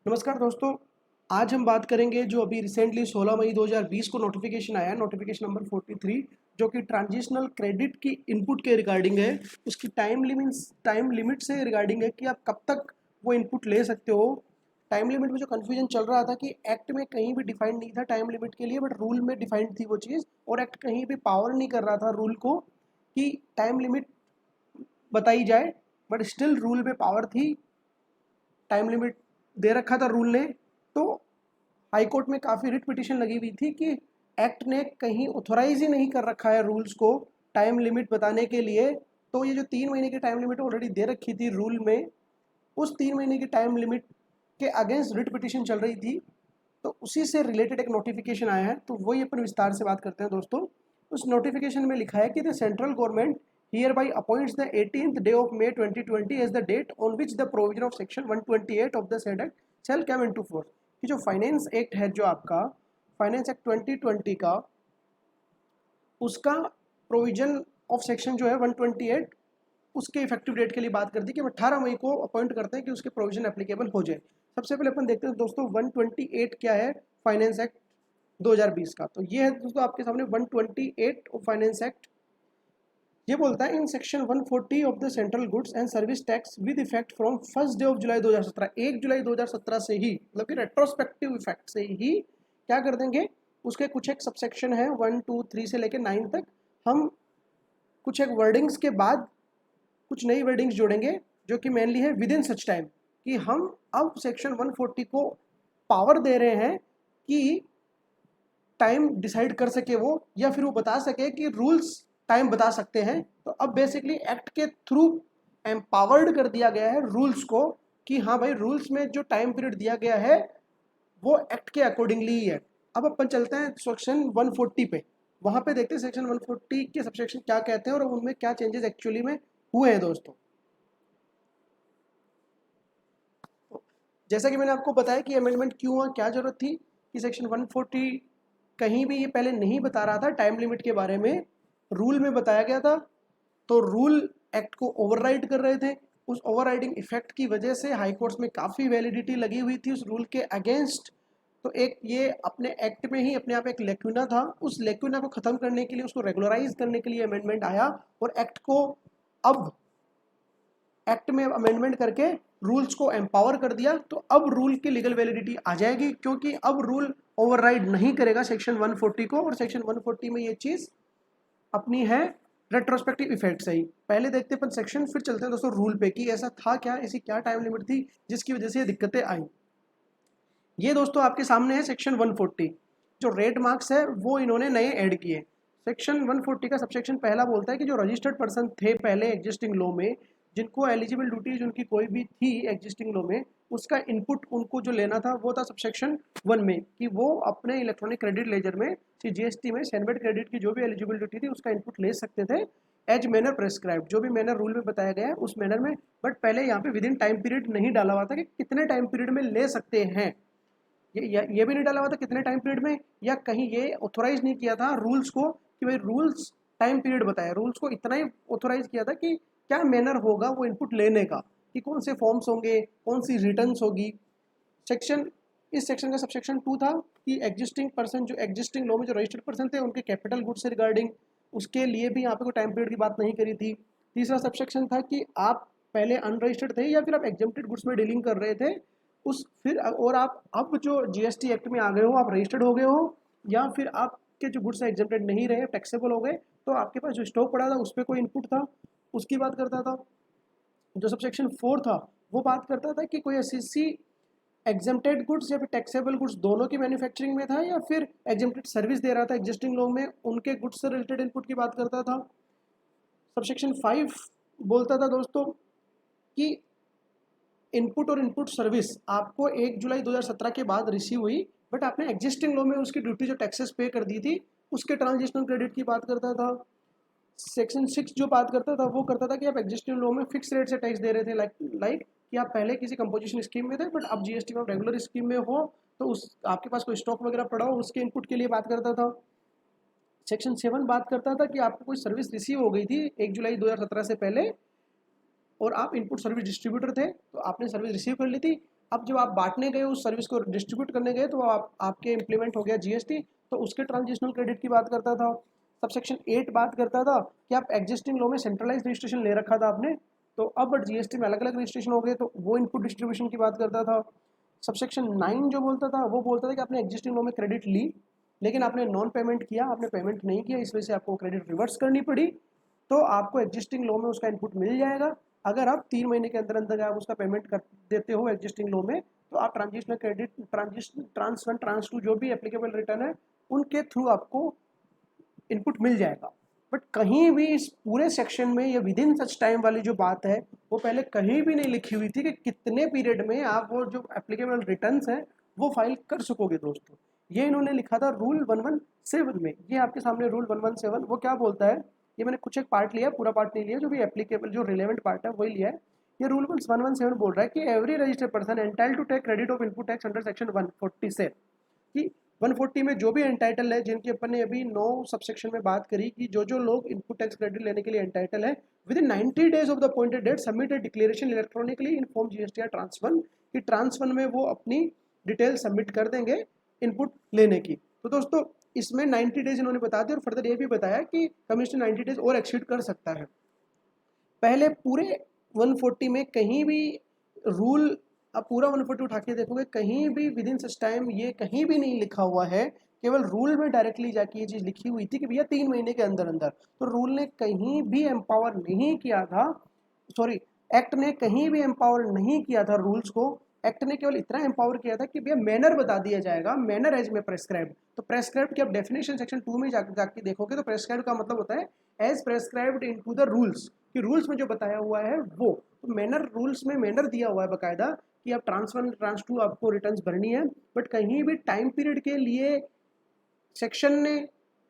नमस्कार दोस्तों। आज हम बात करेंगे जो अभी रिसेंटली 16 मई 2020 को नोटिफिकेशन आया है, नोटिफिकेशन नंबर 43, जो कि ट्रांजिशनल क्रेडिट की इनपुट के रिगार्डिंग है। उसकी टाइम लिमिट से रिगार्डिंग है कि आप कब तक वो इनपुट ले सकते हो। टाइम लिमिट में जो कन्फ्यूजन चल रहा था कि एक्ट में कहीं भी डिफाइंड नहीं था टाइम लिमिट के लिए, बट रूल में डिफाइंड थी वो चीज़, और एक्ट कहीं भी पावर नहीं कर रहा था रूल को कि टाइम लिमिट बताई जाए, बट स्टिल रूल में पावर थी, टाइम लिमिट दे रखा था रूल ने। तो हाई कोर्ट में काफ़ी रिट पिटिशन लगी हुई थी कि एक्ट ने कहीं ऑथोराइज ही नहीं कर रखा है रूल्स को टाइम लिमिट बताने के लिए। तो ये जो 3 महीने की टाइम लिमिट ऑलरेडी दे रखी थी रूल में, उस 3 महीने की टाइम लिमिट के अगेंस्ट रिट पिटिशन चल रही थी। तो उसी से रिलेटेड एक नोटिफिकेशन आया है, तो वही अपन विस्तार से बात करते हैं दोस्तों। उस नोटिफिकेशन में लिखा है कि the central government hereby appoints the 18th day of May 2020 as the date on which the provision of section 128 of the said act shall come into force। कि जो फाइनेंस एक्ट है, जो आपका फाइनेंस एक्ट 2020 का, उसका provision of section जो है 128, उसके इफेक्टिव डेट के लिए बात कर दी कि हम 18 मई को अपॉइंट करते हैं कि उसके प्रोविजन एप्लीकेबल हो जाए। सबसे पहले अपन देखते हैं दोस्तों 128 क्या है फाइनेंस एक्ट 2020 का। तो ये है दोस्तों आपके सामने 128 ऑफ फाइनेंस एक्ट। ये बोलता है in section 140 of the central goods and service tax with effect from 1 day of July 2017, 1 जुलाई 2017 से ही, मतलब कि रेट्रोस्पेक्टिव इफेक्ट से ही क्या कर देंगे, उसके कुछ एक सबसेक्शन है 1, 2, 3 से लेकर 9 तक, हम कुछ एक वर्डिंग्स के बाद कुछ नई वर्डिंग्स जोड़ेंगे, जो कि मेनली है विद इन सच टाइम, कि हम अब सेक्शन 140 को पावर दे रहे हैं कि टाइम डिसाइड कर सके वो, या फिर वो बता सके कि रूल्स टाइम बता सकते हैं। तो अब बेसिकली एक्ट के थ्रू एम्पावर्ड कर दिया गया है रूल्स को कि हाँ भाई, रूल्स में जो टाइम पीरियड दिया गया है वो एक्ट के अकॉर्डिंगली ही है। अब अपन चलते हैं सेक्शन 140 पे, वहां पे देखते हैं सेक्शन 140 के सबसेक्शन क्या कहते हैं और उनमें क्या चेंजेस एक्चुअली में हुए हैं दोस्तों। जैसा कि मैंने आपको बताया कि अमेंडमेंट क्यों हुआ, क्या जरूरत थी, कि सेक्शन 140 कहीं भी ये पहले नहीं बता रहा था टाइम लिमिट के बारे में, रूल में बताया गया था। तो रूल एक्ट को ओवरराइड कर रहे थे। उस ओवरराइडिंग इफेक्ट की वजह से हाई कोर्ट्स में काफ़ी वैलिडिटी लगी हुई थी उस रूल के अगेंस्ट। तो एक ये अपने एक्ट में ही अपने आप एक लेक्यूना था, उस लेक्यूना को ख़त्म करने के लिए, उसको रेगुलराइज करने के लिए अमेंडमेंट आया, और एक्ट को अब एक्ट में अमेंडमेंट करके रूल्स को एम्पावर कर दिया। तो अब रूल की लीगल वैलिडिटी आ जाएगी, क्योंकि अब रूल ओवरराइड नहीं करेगा सेक्शन 140 को, और सेक्शन 140 में ये चीज़ अपनी है रेट्रोस्पेक्टिव इफेक्ट से ही। पहले देखते हैं अपन सेक्शन, फिर चलते हैं दोस्तों रूल पे कि ऐसा था क्या, ऐसी क्या टाइम लिमिट थी जिसकी वजह से ये दिक्कतें आई। ये दोस्तों आपके सामने है सेक्शन 140। जो रेड मार्क्स है वो इन्होंने नए ऐड किए। सेक्शन 140 का सबसेक्शन पहला बोलता है कि जो रजिस्टर्ड पर्सन थे पहले एग्जिस्टिंग लॉ में, जिनको एलिजिबल ड्यूटीज उनकी कोई भी थी एग्जिस्टिंग लॉ में, उसका इनपुट उनको जो लेना था वो था सबसेक्शन 1 में, कि वो अपने इलेक्ट्रॉनिक क्रेडिट लेजर में जीएसटी में सैनबेड क्रेडिट की जो भी एलिजिबल ड्यूटी थी उसका इनपुट ले सकते थे एज मैनर प्रेस्क्राइब, जो भी मैनर रूल में बताया गया है उस मैनर में। बट पहले यहाँ पे विद इन टाइम पीरियड नहीं डाला हुआ था कि कितने टाइम पीरियड में ले सकते हैं, ये भी नहीं डाला हुआ था कितने टाइम पीरियड में, या कहीं ये ऑथोराइज नहीं किया था रूल्स को कि भाई रूल्स टाइम पीरियड बताए। रूल्स को इतना ही ऑथोराइज किया था कि क्या मैनर होगा वो इनपुट लेने का, कि कौन से फॉर्म्स होंगे, कौन सी रिटर्न्स होगी। सेक्शन इस सेक्शन का सबसेक्शन 2 था कि एग्जिस्टिंग पर्सन, जो एग्जिस्टिंग लॉ में जो रजिस्टर्ड पर्सन थे उनके कैपिटल गुड्स से रिगार्डिंग, उसके लिए भी यहाँ पे कोई टाइम पीरियड की बात नहीं करी थी। तीसरा सबसेक्शन था कि आप पहले अनरजिस्टर्ड थे या फिर आप एग्जेम्प्टेड गुड्स में डीलिंग कर रहे थे, उस फिर और आप अब जो जीएसटी एक्ट में आ गए हो, आप रजिस्टर्ड हो गए हो, या फिर आपके जो गुड्स एग्जेम्प्टेड नहीं रहे, टैक्सेबल हो गए, तो आपके पास जो स्टॉक पड़ा था उस पर कोई इनपुट था, उसकी बात करता था। जो सबसेक्शन 4 था वो बात करता था कि कोई ऐसी एग्जेम्प्टेड गुड्स या फिर टैक्सेबल गुड्स दोनों की मैन्युफैक्चरिंग में था, या फिर एग्जेम्प्टेड सर्विस दे रहा था एग्जिस्टिंग लोग में, उनके गुड्स से रिलेटेड इनपुट की बात करता था। सबसेक्शन 5 बोलता था दोस्तों कि इनपुट और इनपुट सर्विस आपको 1 जुलाई 2017 के बाद रिसीव हुई, बट आपने एग्जिस्टिंग लॉ में उसकी ड्यूटी जो टैक्सेस पे कर दी थी उसके ट्रांजिशनल क्रेडिट की बात करता था। सेक्शन 6 जो बात करता था वो करता था कि आप एग्जिस्टिंग लॉ में फिक्स रेट से टैक्स दे रहे थे, लाइक कि आप पहले किसी कंपोजिशन स्कीम में थे बट अब जीएसटी में रेगुलर स्कीम में हो, तो उस आपके पास कोई स्टॉक वगैरह पड़ा हो उसके इनपुट के लिए बात करता था। सेक्शन 7 बात करता था कि आपको कोई सर्विस रिसीव हो गई थी 1 जुलाई 2017 से पहले, और आप इनपुट सर्विस डिस्ट्रीब्यूटर थे तो आपने सर्विस रिसीव कर ली थी, अब जब आप बांटने गए, उस सर्विस को डिस्ट्रीब्यूट करने गए, तो आपके इम्प्लीमेंट हो गया जीएसटी, तो उसके ट्रांजिशनल क्रेडिट की बात करता था। सबसेक्शन 8 बात करता था कि आप एग्जिस्टिंग लॉ में सेंट्रलाइज रजिस्ट्रेशन ले रखा था आपने, तो अब जीएसटी में अलग अलग रजिस्ट्रेशन हो गए, तो वो इनपुट डिस्ट्रीब्यूशन की बात करता था। सबसेक्शन 9 जो बोलता था, वो बोलता था कि आपने एग्जिस्टिंग लॉ में क्रेडिट ली, लेकिन आपने नॉन पेमेंट किया, आपने पेमेंट नहीं किया, इस वजह से आपको क्रेडिट रिवर्स करनी पड़ी, तो आपको एग्जिस्टिंग लॉ में उसका इनपुट मिल जाएगा। अगर आप 3 महीने के अंदर अंदर आप उसका पेमेंट कर देते हो एग्जिस्टिंग लॉ में, तो आप ट्रांजिशनल क्रेडिट, ट्रांस 1 ट्रांस 2 जो भी एप्लीकेबल रिटर्न है, उनके थ्रू आपको इनपुट मिल जाएगा। बट कहीं भी इस पूरे सेक्शन में ये विद इन सच टाइम वाली जो बात है, वो पहले कहीं भी नहीं लिखी हुई थी कि कितने पीरियड में आप वो जो एप्लीकेबल रिटर्न्स हैं वो फाइल कर सकोगे दोस्तों। ये इन्होंने लिखा था रूल 117 में। ये आपके सामने रूल 117, वो क्या बोलता है, ये मैंने कुछ एक पार्ट लिया, पूरा पार्ट नहीं लिया, जो भी एप्लीकेबल जो रिलेवेंट पार्ट है वही लिया है। ये रूल 117 बोल रहा है कि every registered person entitled to take credit of input tax under section 140 से, कि 140 में जो भी एंटाइटल है, जिनकी अपन ने अभी 9 सबसेक्शन में बात करी कि जो जो लोग इनपुट टैक्स क्रेडिट लेने के लिए एंटाइटल है, within 90 days of the appointed date submit a declaration electronically in form GST trans 1, कि ट्रांस 1 में वो अपनी डिटेल सबमिट कर देंगे इनपुट लेने की। तो दोस्तों इसमें 90 डेज इन्होंने बता दिया, और फर्दर ये भी बताया कि कमिश्नर 90 डेज और एक्सीड कर सकता है। पहले पूरे 140 में कहीं भी रूल, आप पूरा 140 उठा के देखोगे, कहीं भी विद इन सच टाइम ये कहीं भी नहीं लिखा हुआ है। केवल रूल में डायरेक्टली जाके ये चीज़ लिखी हुई थी कि भैया 3 महीने के अंदर अंदर, तो रूल ने कहीं भी एम्पावर नहीं किया था, सॉरी एक्ट ने कहीं भी एम्पावर नहीं किया था रूल्स को। एक्ट ने केवल इतना एम्पावर किया था कि भैया मैनर बता दिया जाएगा, मैनर एज में प्रेस्क्राइब। तो प्रेस्क्राइब की आप डेफिनेशन सेक्शन 2 में जाके देखोगे, तो प्रेस्क्राइब का मतलब होता है as prescribed into the rules, कि रूल्स में जो बताया हुआ है वो। तो मैनर, रूल्स में मैनर दिया हुआ है बाकायदा कि आप ट्रांस 1 ट्रांस 2 आपको रिटर्न्स भरनी है। बट कहीं भी टाइम पीरियड के लिए सेक्शन ने,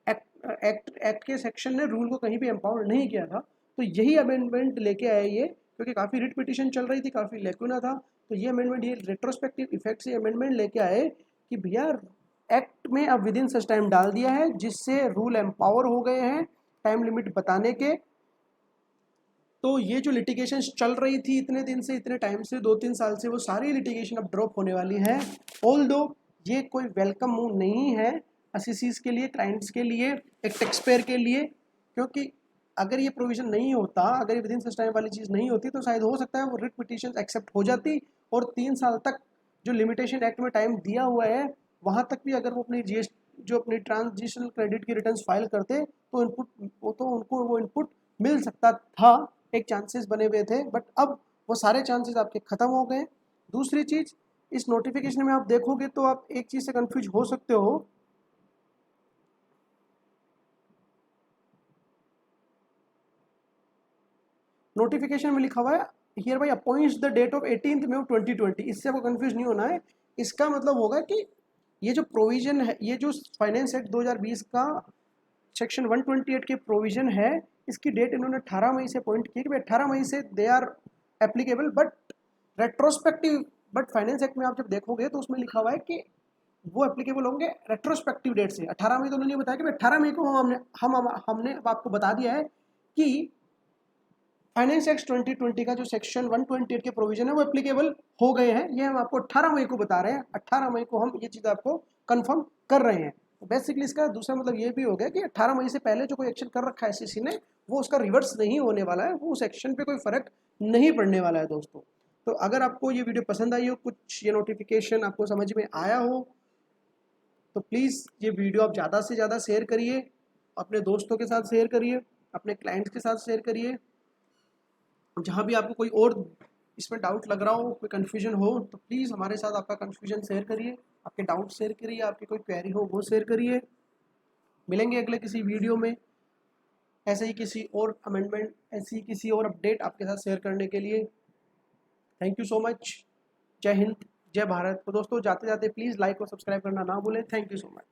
एक्ट के सेक्शन ने रूल को कहीं भी एम्पावर नहीं किया था। तो यही अमेंडमेंट लेके आए ये, क्योंकि काफ़ी रिट पिटिशन चल रही थी, काफ़ी लेकुना था, तो ये अमेंडमेंट, ये रेट्रोस्पेक्टिव इफेक्ट से अमेंडमेंट लेके आए कि भैया एक्ट में अब विद इन सच टाइम डाल दिया है, जिससे रूल एम्पावर हो गए हैं टाइम लिमिट बताने के। तो ये जो लिटिगेशन चल रही थी इतने दिन से, इतने टाइम से, 2-3 साल से, वो सारी लिटिगेशन अब ड्रॉप होने वाली है। ऑल दो ये कोई वेलकम मूव नहीं है असिसीज के लिए, क्लाइंट्स के लिए, एक टैक्स पेयर के लिए, क्योंकि अगर ये प्रोविजन नहीं होता, अगर ये विद इन सच टाइम वाली चीज़ नहीं होती, तो शायद हो सकता है वो रिट पिटीशन एक्सेप्ट हो जाती, और 3 साल तक जो लिमिटेशन एक्ट में टाइम दिया हुआ है, वहाँ तक भी अगर वो अपनी जो अपनी ट्रांजिशनल क्रेडिट की रिटर्न्स फाइल करते, तो उनको वो इनपुट मिल सकता था, एक चांसेस बने हुए थे। बट अब वो सारे चांसेस आपके ख़त्म हो गए। दूसरी चीज़, इस नोटिफिकेशन में आप देखोगे तो आप एक चीज़ से कंफ्यूज हो सकते हो, नोटिफिकेशन में लिखा हुआ है hereby appoints the date of 18 May 2020। इससे आपको कंफ्यूज नहीं होना है। इसका मतलब होगा कि ये जो प्रोविजन है, ये जो फाइनेंस एक्ट 2020 का सेक्शन 128 के प्रोविजन है, इसकी डेट इन्होंने 18 मई से अपॉइंट की कि 18 मई से they are applicable, but retrospective. But finance act में आप जब देखोगे तो उसमें लिखा हुआ है कि वो एप्लीकेबल होंगे रेट्रोस्पेक्टिव डेट से। 18 मई तो उन्होंने बताया कि 18 मई को हमने आपको बता दिया है कि फाइनेंस एक्ट 2020 का जो सेक्शन 128 के प्रोविजन है वो एप्लीकेबल हो गए हैं। ये हम आपको 18 मई को बता रहे हैं, 18 मई को हम ये चीज़ आपको कंफर्म कर रहे हैं। तो बेसिकली इसका दूसरा मतलब ये भी हो गया कि 18 मई से पहले जो कोई एक्शन कर रखा है एससीसी ने, वो उसका रिवर्स नहीं होने वाला है, वो उस एक्शन पे कोई फर्क नहीं पड़ने वाला है दोस्तों। तो अगर आपको ये वीडियो पसंद आई हो, कुछ ये नोटिफिकेशन आपको समझ में आया हो, तो प्लीज़ ये वीडियो आप ज़्यादा से ज़्यादा शेयर करिए, अपने दोस्तों के साथ शेयर करिए, अपने क्लाइंट्स के साथ शेयर करिए। जहाँ भी आपको कोई और इसमें डाउट लग रहा हो, कोई कन्फ्यूजन हो, तो प्लीज़ हमारे साथ आपका कन्फ्यूजन शेयर करिए, आपके डाउट शेयर करिए, आपकी कोई क्वेरी हो वो शेयर करिए। मिलेंगे अगले किसी वीडियो में ऐसे ही किसी और अमेंडमेंट, ऐसी किसी और अपडेट आपके साथ शेयर करने के लिए। Thank you so much. जय हिंद, जय भारत। तो दोस्तों जाते जाते प्लीज़ लाइक और सब्सक्राइब करना ना भूलें। Thank you so much.